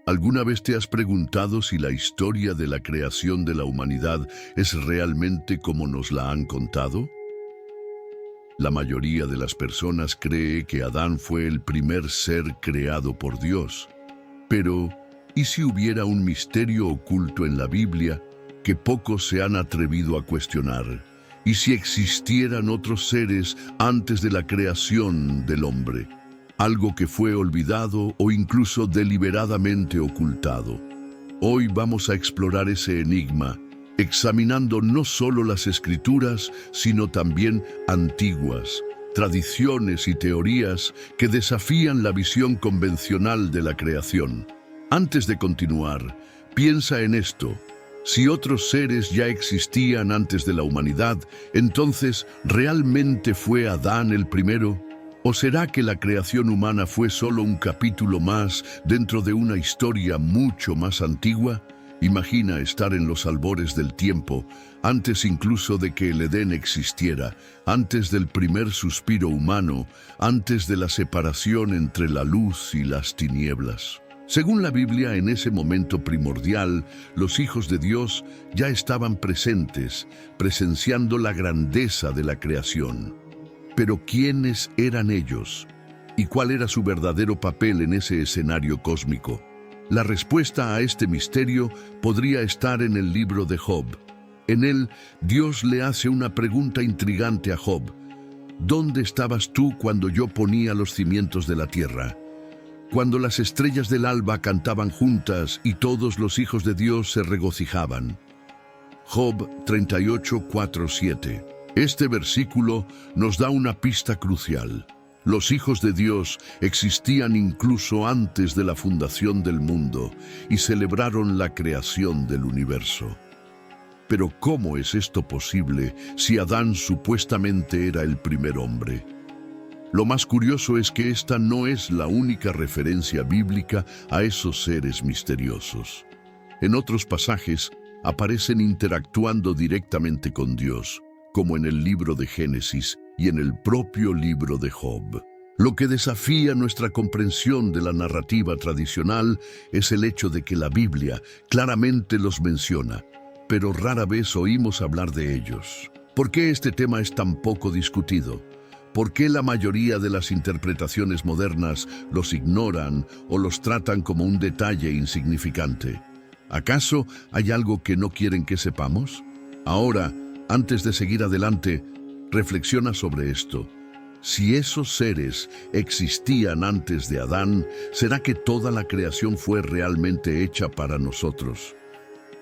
¿Alguna vez te has preguntado si la historia de la creación de la humanidad es realmente como nos la han contado? La mayoría de las personas cree que Adán fue el primer ser creado por Dios. Pero, ¿y si hubiera un misterio oculto en la Biblia que pocos se han atrevido a cuestionar? ¿Y si existieran otros seres antes de la creación del hombre? Algo que fue olvidado o incluso deliberadamente ocultado. Hoy vamos a explorar ese enigma, examinando no solo las escrituras, sino también antiguas, tradiciones y teorías que desafían la visión convencional de la creación. Antes de continuar, piensa en esto. Si otros seres ya existían antes de la humanidad, entonces, ¿realmente fue Adán el primero? ¿O será que la creación humana fue solo un capítulo más dentro de una historia mucho más antigua? Imagina estar en los albores del tiempo, antes incluso de que el Edén existiera, antes del primer suspiro humano, antes de la separación entre la luz y las tinieblas. Según la Biblia, en ese momento primordial, los hijos de Dios ya estaban presentes, presenciando la grandeza de la creación. Pero ¿quiénes eran ellos? ¿Y cuál era su verdadero papel en ese escenario cósmico? La respuesta a este misterio podría estar en el libro de Job. En él, Dios le hace una pregunta intrigante a Job. ¿Dónde estabas tú cuando yo ponía los cimientos de la tierra? Cuando las estrellas del alba cantaban juntas y todos los hijos de Dios se regocijaban. Job 38, 4, 7. Este versículo nos da una pista crucial. Los hijos de Dios existían incluso antes de la fundación del mundo y celebraron la creación del universo. Pero ¿cómo es esto posible si Adán supuestamente era el primer hombre? Lo más curioso es que esta no es la única referencia bíblica a esos seres misteriosos. En otros pasajes aparecen interactuando directamente con Dios, como en el libro de Génesis y en el propio libro de Job. Lo que desafía nuestra comprensión de la narrativa tradicional es el hecho de que la Biblia claramente los menciona, pero rara vez oímos hablar de ellos. ¿Por qué este tema es tan poco discutido? ¿Por qué la mayoría de las interpretaciones modernas los ignoran o los tratan como un detalle insignificante? ¿Acaso hay algo que no quieren que sepamos? Ahora, antes de seguir adelante, reflexiona sobre esto. Si esos seres existían antes de Adán, ¿será que toda la creación fue realmente hecha para nosotros?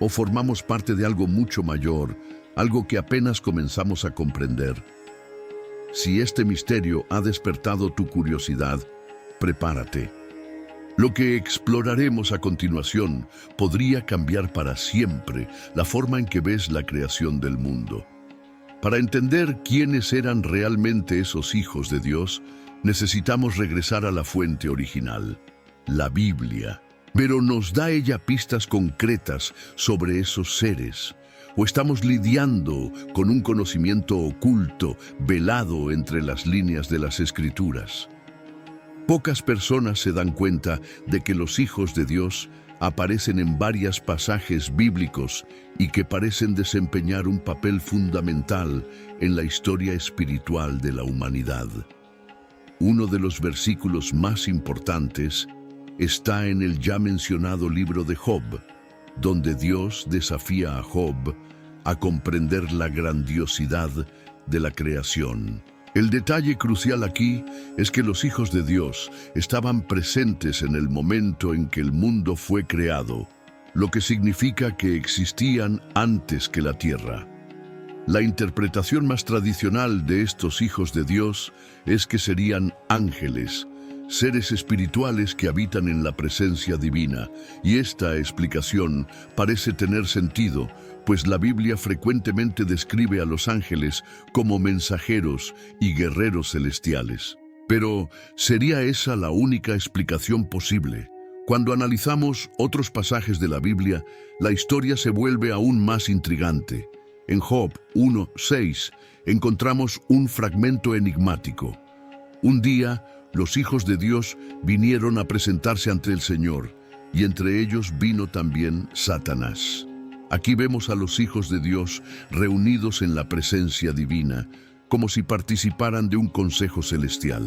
¿O formamos parte de algo mucho mayor, algo que apenas comenzamos a comprender? Si este misterio ha despertado tu curiosidad, prepárate. Lo que exploraremos a continuación podría cambiar para siempre la forma en que ves la creación del mundo. Para entender quiénes eran realmente esos hijos de Dios, necesitamos regresar a la fuente original, la Biblia. Pero ¿nos da ella pistas concretas sobre esos seres? ¿O estamos lidiando con un conocimiento oculto, velado entre las líneas de las Escrituras? Pocas personas se dan cuenta de que los hijos de Dios aparecen en varios pasajes bíblicos y que parecen desempeñar un papel fundamental en la historia espiritual de la humanidad. Uno de los versículos más importantes está en el ya mencionado libro de Job, donde Dios desafía a Job a comprender la grandiosidad de la creación. El detalle crucial aquí es que los hijos de Dios estaban presentes en el momento en que el mundo fue creado, lo que significa que existían antes que la tierra. La interpretación más tradicional de estos hijos de Dios es que serían ángeles, seres espirituales que habitan en la presencia divina, y esta explicación parece tener sentido, pues la Biblia frecuentemente describe a los ángeles como mensajeros y guerreros celestiales. Pero, ¿sería esa la única explicación posible? Cuando analizamos otros pasajes de la Biblia, la historia se vuelve aún más intrigante. En Job 1:6 encontramos un fragmento enigmático. Un día, los hijos de Dios vinieron a presentarse ante el Señor, y entre ellos vino también Satanás. Aquí vemos a los hijos de Dios reunidos en la presencia divina, como si participaran de un consejo celestial.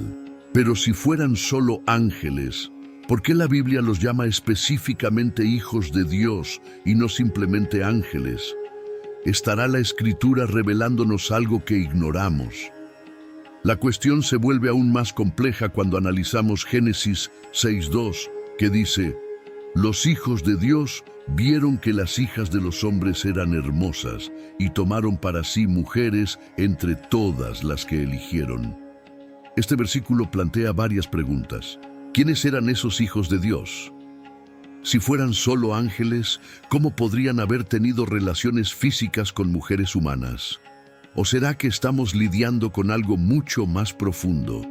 Pero si fueran solo ángeles, ¿por qué la Biblia los llama específicamente hijos de Dios y no simplemente ángeles? ¿Estará la Escritura revelándonos algo que ignoramos? La cuestión se vuelve aún más compleja cuando analizamos Génesis 6:2, que dice: los hijos de Dios vieron que las hijas de los hombres eran hermosas y tomaron para sí mujeres entre todas las que eligieron. Este versículo plantea varias preguntas. ¿Quiénes eran esos hijos de Dios? Si fueran solo ángeles, ¿cómo podrían haber tenido relaciones físicas con mujeres humanas? ¿O será que estamos lidiando con algo mucho más profundo?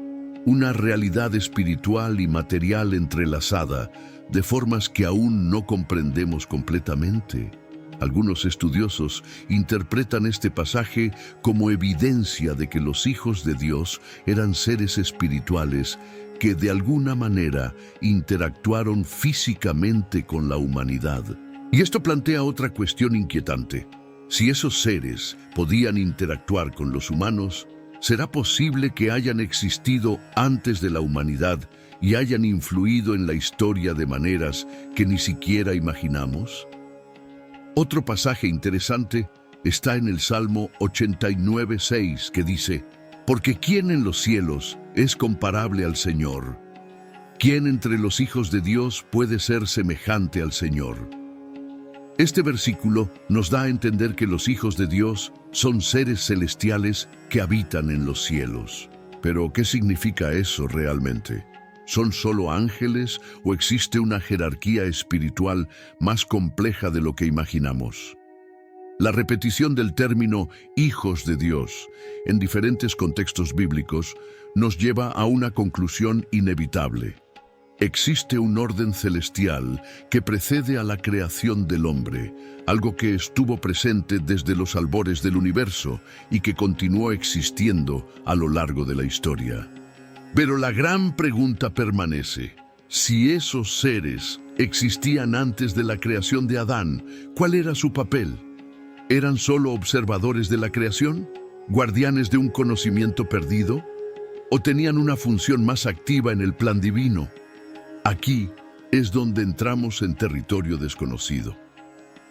Una realidad espiritual y material entrelazada, de formas que aún no comprendemos completamente. Algunos estudiosos interpretan este pasaje como evidencia de que los hijos de Dios eran seres espirituales que de alguna manera interactuaron físicamente con la humanidad. Y esto plantea otra cuestión inquietante. Si esos seres podían interactuar con los humanos, ¿será posible que hayan existido antes de la humanidad y hayan influido en la historia de maneras que ni siquiera imaginamos? Otro pasaje interesante está en el Salmo 89:6, que dice: porque ¿quién en los cielos es comparable al Señor? ¿Quién entre los hijos de Dios puede ser semejante al Señor? Este versículo nos da a entender que los hijos de Dios son seres celestiales que habitan en los cielos. Pero, ¿qué significa eso realmente? ¿Son solo ángeles o existe una jerarquía espiritual más compleja de lo que imaginamos? La repetición del término hijos de Dios en diferentes contextos bíblicos nos lleva a una conclusión inevitable. Existe un orden celestial que precede a la creación del hombre, algo que estuvo presente desde los albores del universo y que continuó existiendo a lo largo de la historia. Pero la gran pregunta permanece: si esos seres existían antes de la creación de Adán, ¿cuál era su papel? ¿Eran solo observadores de la creación? ¿Guardianes de un conocimiento perdido? ¿O tenían una función más activa en el plan divino? Aquí es donde entramos en territorio desconocido.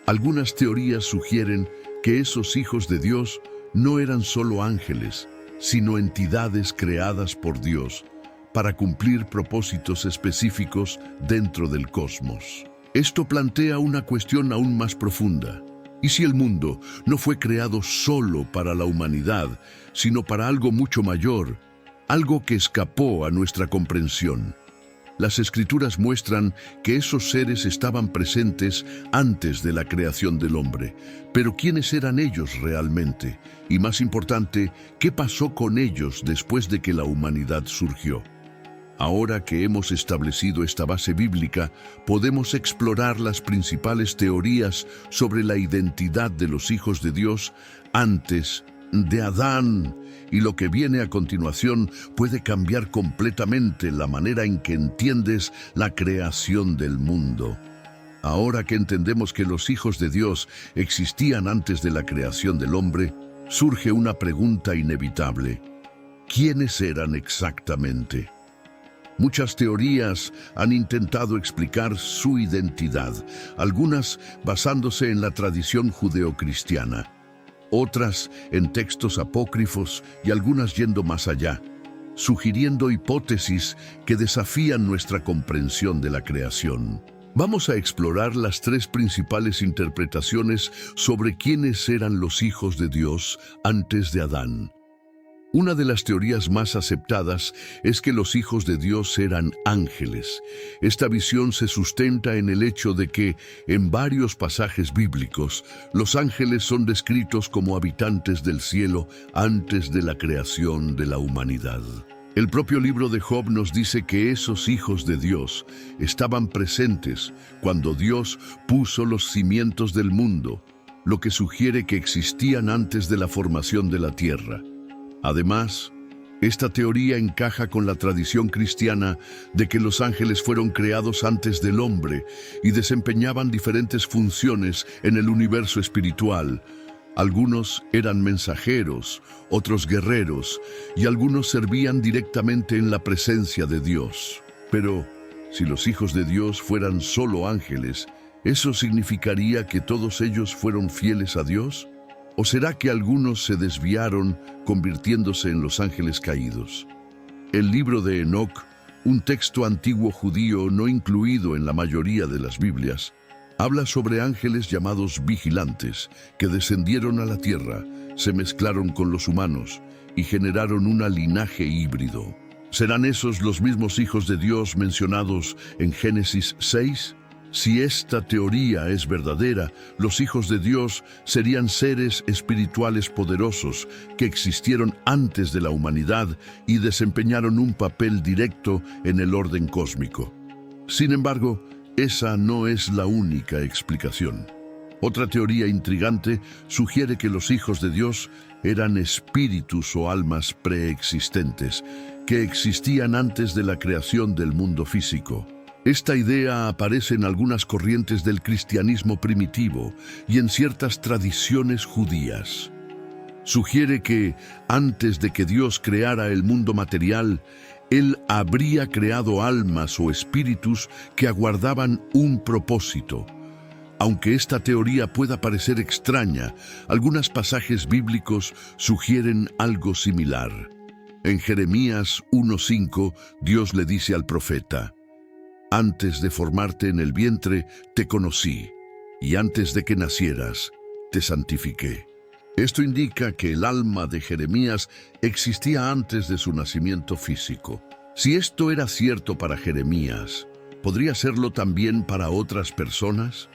Algunas teorías sugieren que esos hijos de Dios no eran solo ángeles, sino entidades creadas por Dios para cumplir propósitos específicos dentro del cosmos. Esto plantea una cuestión aún más profunda. ¿Y si el mundo no fue creado solo para la humanidad, sino para algo mucho mayor, algo que escapó a nuestra comprensión? Las Escrituras muestran que esos seres estaban presentes antes de la creación del hombre. Pero ¿quiénes eran ellos realmente? Y más importante, ¿qué pasó con ellos después de que la humanidad surgió? Ahora que hemos establecido esta base bíblica, podemos explorar las principales teorías sobre la identidad de los hijos de Dios antes de Adán. Y lo que viene a continuación puede cambiar completamente la manera en que entiendes la creación del mundo. Ahora que entendemos que los hijos de Dios existían antes de la creación del hombre, surge una pregunta inevitable: ¿quiénes eran exactamente? Muchas teorías han intentado explicar su identidad, algunas basándose en la tradición judeocristiana, otras en textos apócrifos y algunas yendo más allá, sugiriendo hipótesis que desafían nuestra comprensión de la creación. Vamos a explorar las tres principales interpretaciones sobre quiénes eran los hijos de Dios antes de Adán. Una de las teorías más aceptadas es que los hijos de Dios eran ángeles. Esta visión se sustenta en el hecho de que, en varios pasajes bíblicos, los ángeles son descritos como habitantes del cielo antes de la creación de la humanidad. El propio libro de Job nos dice que esos hijos de Dios estaban presentes cuando Dios puso los cimientos del mundo, lo que sugiere que existían antes de la formación de la tierra. Además, Esta teoría encaja con la tradición cristiana de que los ángeles fueron creados antes del hombre y desempeñaban diferentes funciones en el universo espiritual. Algunos eran mensajeros, otros guerreros, y algunos servían directamente en la presencia de Dios. Pero, si los hijos de Dios fueran solo ángeles, ¿eso significaría que todos ellos fueron fieles a Dios? ¿O será que algunos se desviaron, convirtiéndose en los ángeles caídos? El libro de Enoc, un texto antiguo judío no incluido en la mayoría de las Biblias, habla sobre ángeles llamados vigilantes, que descendieron a la tierra, se mezclaron con los humanos y generaron un linaje híbrido. ¿Serán esos los mismos hijos de Dios mencionados en Génesis 6? Si esta teoría es verdadera, los hijos de Dios serían seres espirituales poderosos que existieron antes de la humanidad y desempeñaron un papel directo en el orden cósmico. Sin embargo, esa no es la única explicación. Otra teoría intrigante sugiere que los hijos de Dios eran espíritus o almas preexistentes que existían antes de la creación del mundo físico. Esta idea aparece en algunas corrientes del cristianismo primitivo y en ciertas tradiciones judías. Sugiere que, antes de que Dios creara el mundo material, Él habría creado almas o espíritus que aguardaban un propósito. Aunque esta teoría pueda parecer extraña, algunos pasajes bíblicos sugieren algo similar. En Jeremías 1:5, Dios le dice al profeta: «Antes de formarte en el vientre, te conocí, y antes de que nacieras, te santifiqué». Esto indica que el alma de Jeremías existía antes de su nacimiento físico. Si esto era cierto para Jeremías, ¿podría serlo también para otras personas?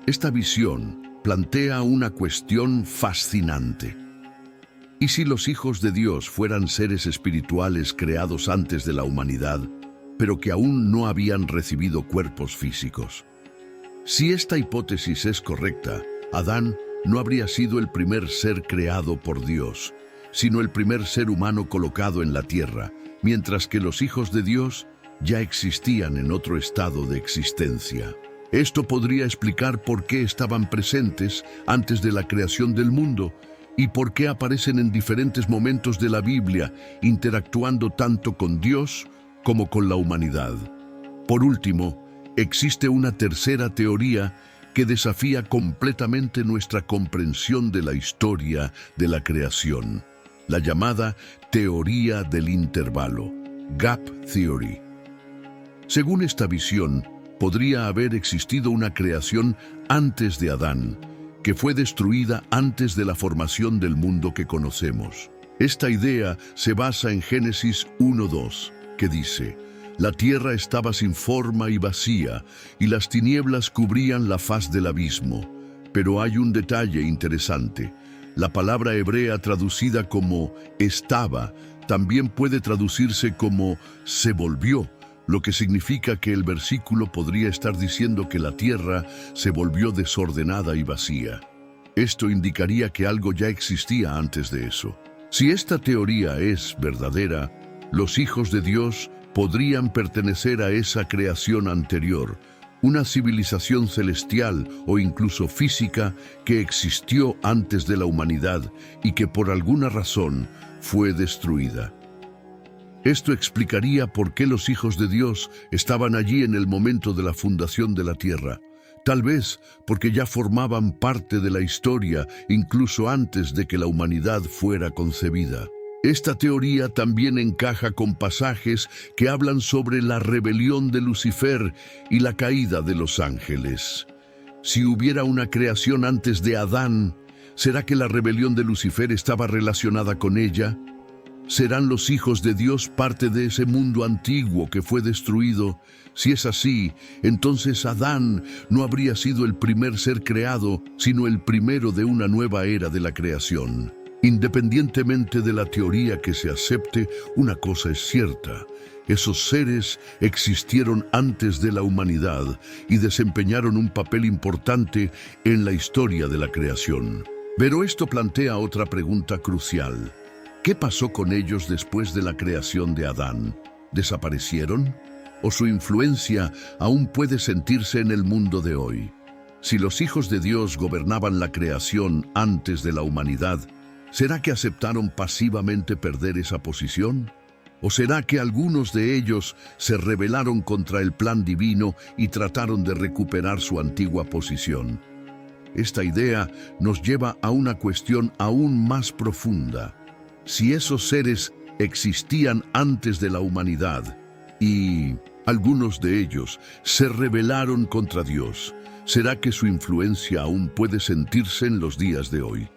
Esta visión plantea una cuestión fascinante. ¿Y si los hijos de Dios fueran seres espirituales creados antes de la humanidad, pero que aún no habían recibido cuerpos físicos? Si esta hipótesis es correcta, Adán no habría sido el primer ser creado por Dios, sino el primer ser humano colocado en la tierra, mientras que los hijos de Dios ya existían en otro estado de existencia. Esto podría explicar por qué estaban presentes antes de la creación del mundo y por qué aparecen en diferentes momentos de la Biblia, interactuando tanto con Dios como con la humanidad. Por último, existe una tercera teoría que desafía completamente nuestra comprensión de la historia de la creación, la llamada teoría del intervalo, Gap Theory. Según esta visión, podría haber existido una creación antes de Adán, que fue destruida antes de la formación del mundo que conocemos. Esta idea se basa en Génesis 1:2, que dice: «La tierra estaba sin forma y vacía, y las tinieblas cubrían la faz del abismo». Pero hay un detalle interesante. La palabra hebrea traducida como «estaba» también puede traducirse como «se volvió», lo que significa que el versículo podría estar diciendo que la tierra se volvió desordenada y vacía. Esto indicaría que algo ya existía antes de eso. Si esta teoría es verdadera, los hijos de Dios podrían pertenecer a esa creación anterior, una civilización celestial o incluso física que existió antes de la humanidad y que por alguna razón fue destruida. Esto explicaría por qué los hijos de Dios estaban allí en el momento de la fundación de la tierra. Tal vez porque ya formaban parte de la historia incluso antes de que la humanidad fuera concebida. Esta teoría también encaja con pasajes que hablan sobre la rebelión de Lucifer y la caída de los ángeles. Si hubiera una creación antes de Adán, ¿será que la rebelión de Lucifer estaba relacionada con ella? ¿Serán los hijos de Dios parte de ese mundo antiguo que fue destruido? Si es así, entonces Adán no habría sido el primer ser creado, sino el primero de una nueva era de la creación. Independientemente de la teoría que se acepte, una cosa es cierta: esos seres existieron antes de la humanidad y desempeñaron un papel importante en la historia de la creación. Pero esto plantea otra pregunta crucial. ¿Qué pasó con ellos después de la creación de Adán? ¿Desaparecieron? ¿O su influencia aún puede sentirse en el mundo de hoy? Si los hijos de Dios gobernaban la creación antes de la humanidad, ¿será que aceptaron pasivamente perder esa posición? ¿O será que algunos de ellos se rebelaron contra el plan divino y trataron de recuperar su antigua posición? Esta idea nos lleva a una cuestión aún más profunda. Si esos seres existían antes de la humanidad y algunos de ellos se rebelaron contra Dios, ¿será que su influencia aún puede sentirse en los días de hoy?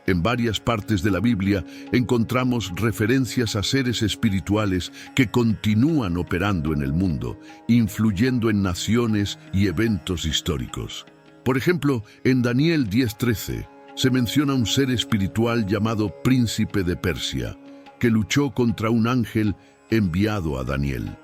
En varias partes de la Biblia encontramos referencias a seres espirituales que continúan operando en el mundo, influyendo en naciones y eventos históricos. Por ejemplo, en Daniel 10:13 se menciona un ser espiritual llamado Príncipe de Persia, que luchó contra un ángel enviado a Daniel.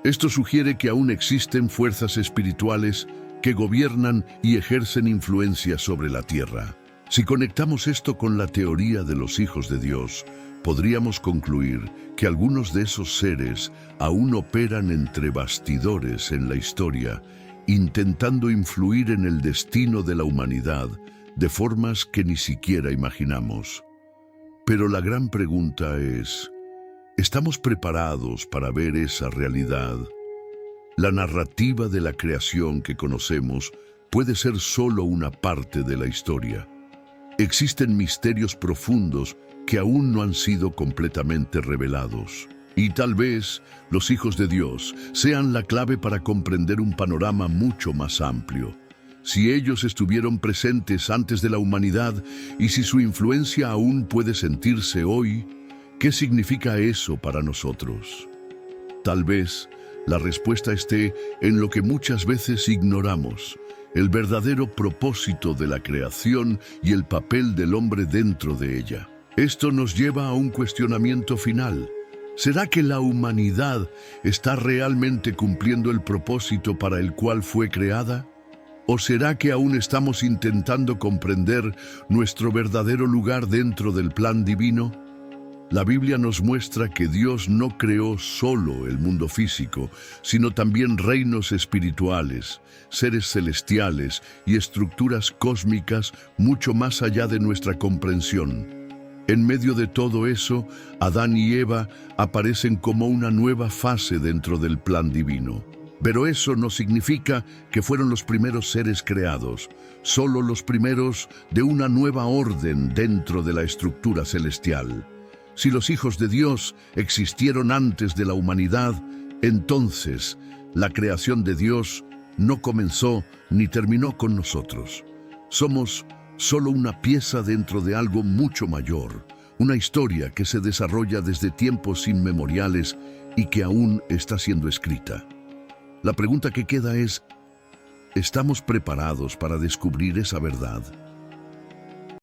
Esto sugiere que aún existen fuerzas espirituales que gobiernan y ejercen influencia sobre la tierra. Si conectamos esto con la teoría de los hijos de Dios, podríamos concluir que algunos de esos seres aún operan entre bastidores en la historia, intentando influir en el destino de la humanidad de formas que ni siquiera imaginamos. Pero la gran pregunta es, ¿estamos preparados para ver esa realidad? La narrativa de la creación que conocemos puede ser solo una parte de la historia. Existen misterios profundos que aún no han sido completamente revelados. Y tal vez los hijos de Dios sean la clave para comprender un panorama mucho más amplio. Si ellos estuvieron presentes antes de la humanidad y si su influencia aún puede sentirse hoy, ¿qué significa eso para nosotros? Tal vez la respuesta esté en lo que muchas veces ignoramos: el verdadero propósito de la creación y el papel del hombre dentro de ella. Esto nos lleva a un cuestionamiento final. ¿Será que la humanidad está realmente cumpliendo el propósito para el cual fue creada? ¿O será que aún estamos intentando comprender nuestro verdadero lugar dentro del plan divino? La Biblia nos muestra que Dios no creó solo el mundo físico, sino también reinos espirituales, seres celestiales y estructuras cósmicas mucho más allá de nuestra comprensión. En medio de todo eso, Adán y Eva aparecen como una nueva fase dentro del plan divino. Pero eso no significa que fueron los primeros seres creados, solo los primeros de una nueva orden dentro de la estructura celestial. Si los hijos de Dios existieron antes de la humanidad, entonces la creación de Dios no comenzó ni terminó con nosotros. Somos solo una pieza dentro de algo mucho mayor, una historia que se desarrolla desde tiempos inmemoriales y que aún está siendo escrita. La pregunta que queda es, ¿estamos preparados para descubrir esa verdad?